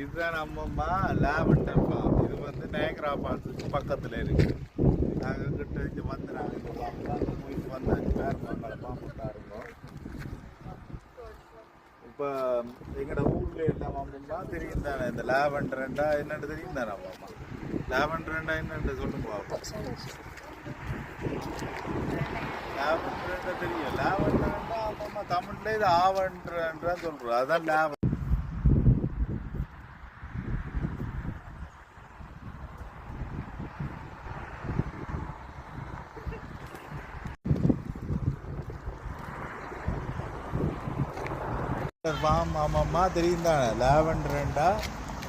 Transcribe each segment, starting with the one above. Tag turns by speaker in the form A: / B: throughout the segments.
A: இதுதான் நம்மம்மா lavender form. இது வந்து நயகரா ஃபால்ஸுக்கு பக்கத்தில் இருக்கு. நாங்கள் கிட்ட இங்கே வந்து நாங்கள் இந்த ஃபார்ம்லாம் போயிட்டு வந்தாச்சு. பேருங்களை பாம்புட்டா இருந்தோம். இப்போ எங்களோட ஊரில் எல்லாம் அம்மம்மா தெரியும் தானே, இந்த லாவெண்டர்ண்டா என்னென்னு தெரியும் தானே அம்மம்மா? லாவெண்டர்ண்டா என்னென்னு சொல்லுங்க பார்ப்போம். லாவெண்டர்ண்டா தெரியும். லாவெண்டர்ண்டா அம்மம்மா தமிழ்ல இது ஆவெண்டர்ன்றா சொல்கிறோம். அதுதான் லாவெண்டர். ஃபார்ம் ஆமாம்மா தெரியும் தானே, லாவெண்டர்ண்டா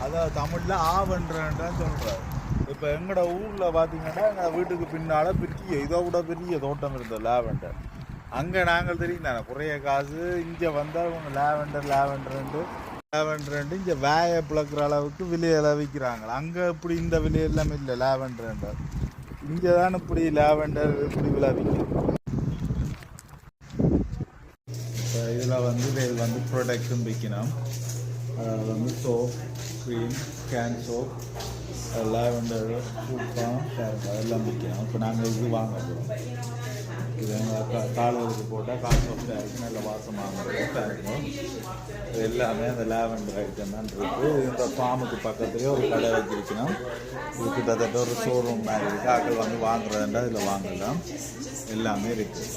A: அதாவது தமிழில் ஆவெண்டர்ன்றான்னு சொல்கிறாரு. இப்போ எங்களோட ஊரில் பார்த்தீங்கன்னா எங்கள் வீட்டுக்கு பின்னால் பெரிய இதோ கூட பெரிய தோட்டம் இருந்தோம் லாவெண்டர். அங்கே நாங்கள் தெரியும் தானே குறைய காசு. இங்கே வந்தால் இவங்க லாவெண்டர்ன்ட்டு இங்கே வேயை பிளக்கிற அளவுக்கு விலையெல்லாம் விற்கிறாங்க. அங்கே இப்படி இந்த விலையெல்லாம் இல்லை லாவெண்டர்ன்றார். இங்கே தான் இப்படி லாவெண்டர் இப்படி விலை விற்கும். இதில் வந்து இது வந்து ப்ராடக்ட்டும் விற்கணும். அதாவது வந்து soap, cream, can soap, lavender, சூப்பாக அதெல்லாம் விற்கணும். இப்போ நாங்கள் இது வாங்க போகிறோம். இது எங்கள் காலைகளுக்கு போட்டால் கால் சோப்டாக இருக்கும், நல்ல வாசமாக இருக்கும். இது எல்லாமே அந்த லாவெண்டர் ஐட்டம் தான் இருக்குது. இந்த ஃபார்முக்கு பக்கத்துலேயே ஒரு கடை வச்சிருக்கணும். இது கிட்டத்தட்ட ஒரு ஷோரூம் மாதிரி இருக்குது. ஆக்கள் வந்து வாங்குறதுண்டா இதில் வாங்கலாம். எல்லாமே இருக்குது.